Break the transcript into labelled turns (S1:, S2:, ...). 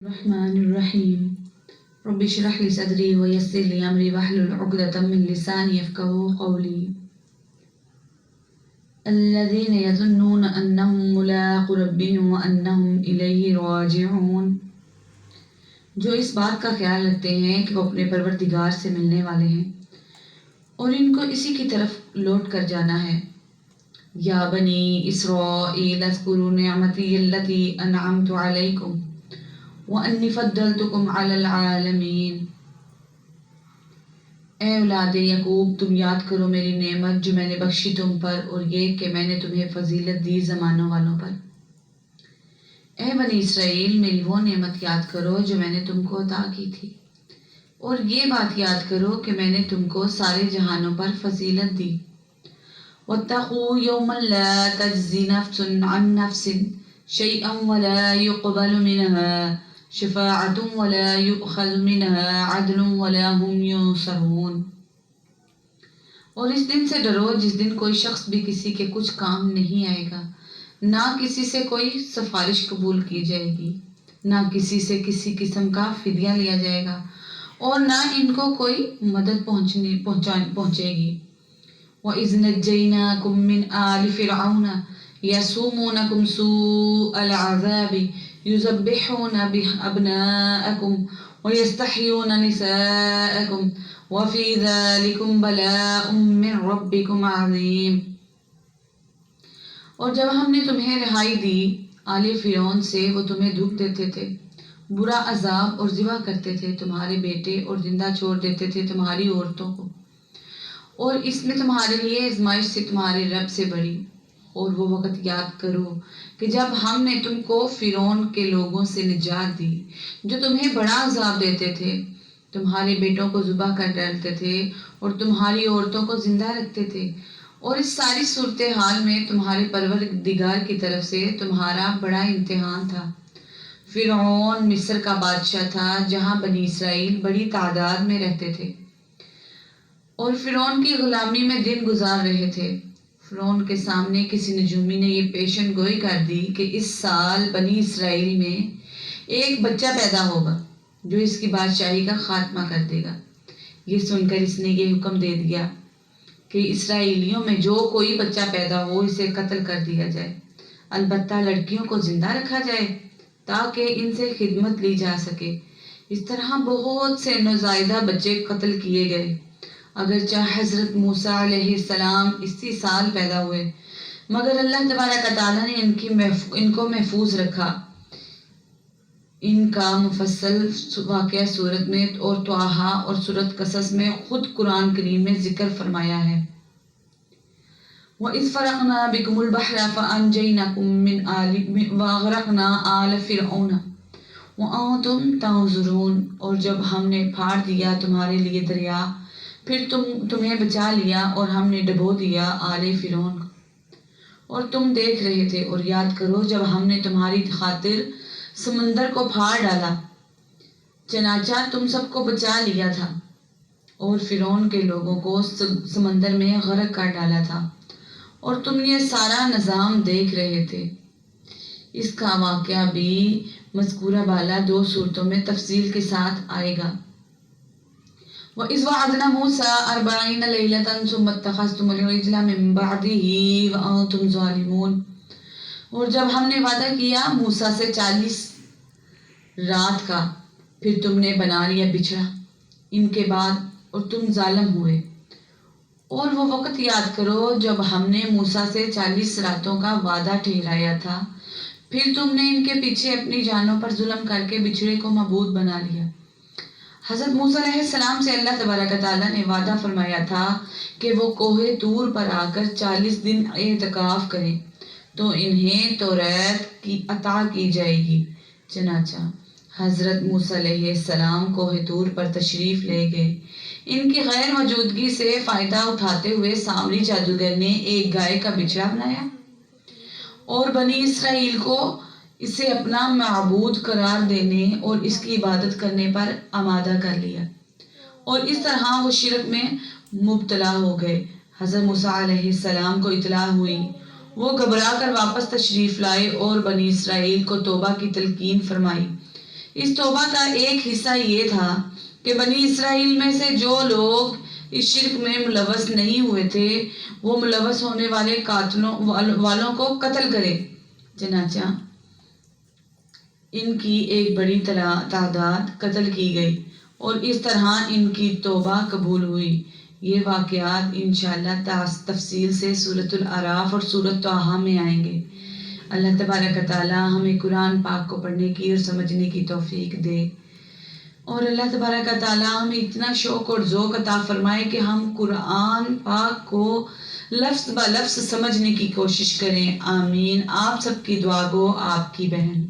S1: الرحمن الرحیم رب اشرح لی صدری ویسر لی امری واحلل عقدۃ من لسانی یفقهوا قولی الذین یظنون انہم ملاقو ربہم وانہم الیہ راجعون، جو اس بات کا خیال رکھتے ہیں کہ وہ اپنے پروردگار سے ملنے والے ہیں اور ان کو اسی کی طرف لوٹ کر جانا ہے۔ یا بنی اسرائیل اذکروا نعمتی التی انعمت علیکم وَأَنِّي فَضَّلْتُكُمْ عَلَى الْعَالَمِينَ، اے اولاد یعقوب، تم یاد کرو میری نعمت جو میں نے بخشی تم پر، اور یہ کہ میں نے تمہیں فضیلت دی زمانوں والوں پر۔ اے بنی اسرائیل، میری وہ نعمت یاد کرو جو میں نے تم کو عطا کی تھی، اور یہ بات یاد کرو کہ میں نے تم کو سارے جہانوں پر فضیلت دی۔ وَاتَّقُوا يَوْمًا لَا تَجْزِي نَفْسٌ عَن نَفْسٍ شَيْئًا وَلَا يُقْبَلُ مِنْهَا شفاعة ولا يؤخذ منها عدل ولا هم ينصرون، اور اس دن سے ڈرو جس دن کوئی شخص بھی کسی کے کچھ کام نہیں آئے گا، نہ کسی سے کوئی سفارش قبول کی جائے گی، نہ کسی سے کسی قسم کا فدیہ لیا جائے گا، اور نہ ان کو کوئی مدد پہنچے گی۔ وَإِذْ نَجَّيْنَاكُمْ مِنْ آلِ فِرْعَوْنَ يَسُومُونَكُمْ سُوءَ الْعَذَابِ يُذَبِّحُونَ أَبْنَاءَكُمْ وَيَسْتَحْيُونَ نِسَاءَكُمْ وَفِي ذَلِكُمْ بَلَاءٌ مِّن رَبِّكُمْ عَظِيمٌ، اور جب ہم نے تمہیں رہائی دی آل فرعون سے، وہ تمہیں دکھ دیتے تھے، برا عذاب اور ذبح کرتے تھے تمہارے بیٹے، اور زندہ چھوڑ دیتے تھے تمہاری عورتوں کو، اور اس میں تمہارے لیے آزمائش سے تمہارے رب سے بڑی۔ اور وہ وقت یاد کرو کہ جب ہم نے تم کو فرعون کے لوگوں سے نجات دی جو تمہیں بڑا عذاب دیتے تھے، تمہارے بیٹوں کو ذبح کر ڈالتے تھے اور تمہاری عورتوں کو زندہ رکھتے تھے، اور اس ساری صورتحال میں تمہارے پروردگار کی طرف سے تمہارا بڑا امتحان تھا۔ فرعون مصر کا بادشاہ تھا جہاں بنی اسرائیل بڑی تعداد میں رہتے تھے اور فرعون کی غلامی میں دن گزار رہے تھے۔ فرعون کے سامنے کسی نجومی نے یہ پیشن گوئی کر دی کہ اس سال بنی اسرائیل میں ایک بچہ پیدا ہوگا جو اس کی بادشاہی کا خاتمہ کر دے گا۔ یہ سن کر اس نے یہ حکم دے دیا کہ اسرائیلیوں میں جو کوئی بچہ پیدا ہو اسے قتل کر دیا جائے، البتہ لڑکیوں کو زندہ رکھا جائے تاکہ ان سے خدمت لی جا سکے۔ اس طرح بہت سے نوزائیدہ بچے قتل کیے گئے، اگرچہ حضرت موسیٰ علیہ السلام اسی سال پیدا ہوئے، مگر اللہ تبارک و تعالیٰ نے ان کو محفوظ رکھا۔ ان کا مفصل واقعہ سورت میں اور طٰہٰ اور سورت قصص میں خود قرآن کریم میں ذکر فرمایا ہے۔ وَإِذْ فَرَقْنَا بِكُمُ الْبَحْرَ فَأَنْجَيْنَاكُمْ وَأَغْرَقْنَا آلَ فِرْعَوْنَ وَأَنْتُمْ تَنظُرُونَ، اور جب ہم نے پھاڑ دیا تمہارے لیے دریا، پھر تمہیں بچا لیا اور ہم نے ڈبو دیا آل فرعون کو، اور تم دیکھ رہے تھے۔ اور یاد کرو جب ہم نے تمہاری خاطر سمندر کو پھاڑ ڈالا، چنانچہ تم سب کو بچا لیا تھا، اور فرعون کے لوگوں کو سمندر میں غرق کر ڈالا تھا، اور تم یہ سارا نظام دیکھ رہے تھے۔ اس کا واقعہ بھی مذکورہ بالا 2 صورتوں میں تفصیل کے ساتھ آئے گا۔ وَإِذْ وَعَدْنَا مُوسَىٰ 40 لَيْلَةً ثُمَّ اتَّخَذْتُمُ الْعِجْلَ مِن بَعْدِهِ وَأَنْتُمْ ظَالِمُونَ، اور جب ہم نے وعدہ کیا موسیٰ سے 40 رات کا، پھر تم نے بنا لیا بچھڑا ان کے بعد اور تم ظالم ہوئے۔ اور وہ وقت یاد کرو جب ہم نے موسیٰ سے 40 راتوں کا وعدہ ٹھہرایا تھا، پھر تم نے ان کے پیچھے اپنی جانوں پر ظلم کر کے بچھڑے کو معبود بنا لیا۔ حضرت موسیٰ علیہ السلام سے اللہ تبارک و تعالیٰ نے وعدہ فرمایا تھا کہ وہ کوہ طور پر آ کر 40 دن اعتکاف کریں تو انہیں توریت کی عطا کی جائے گی۔ چنانچہ حضرت موسیٰ علیہ السلام کوہ طور پر تشریف لے گئے۔ ان کی غیر موجودگی سے فائدہ اٹھاتے ہوئے سامری جادوگر نے ایک گائے کا بچڑا بنایا اور بنی اسرائیل کو اسے اپنا معبود قرار دینے اور اس کی عبادت کرنے پر آمادہ کر لیا، اور اس طرح وہ شرک میں مبتلا ہو گئے۔ حضرت موسیٰ علیہ السلام کو اطلاع ہوئی، وہ گھبرا کر واپس تشریف لائے اور بنی اسرائیل کو توبہ کی تلقین فرمائی اس توبہ کا ایک حصہ یہ تھا کہ بنی اسرائیل میں سے جو لوگ اس شرک میں ملوث نہیں ہوئے تھے وہ ملوث ہونے والے قاتلوں والوں کو قتل کرے۔ چنانچہ ان کی ایک بڑی تعداد قتل کی گئی اور اس طرح ان کی توبہ قبول ہوئی۔ یہ واقعات انشاءاللہ تفصیل سے سورۃ الاعراف اور سورۃ طٰہٰ میں آئیں گے۔ اللہ تبارک و تعالیٰ ہمیں قرآن پاک کو پڑھنے کی اور سمجھنے کی توفیق دے، اور اللہ تبارک و تعالیٰ ہمیں اتنا شوق اور ذوق عطا فرمائے کہ ہم قرآن پاک کو لفظ بہ لفظ سمجھنے کی کوشش کریں۔ آمین۔ آپ سب کی دعا گو آپ کی بہن۔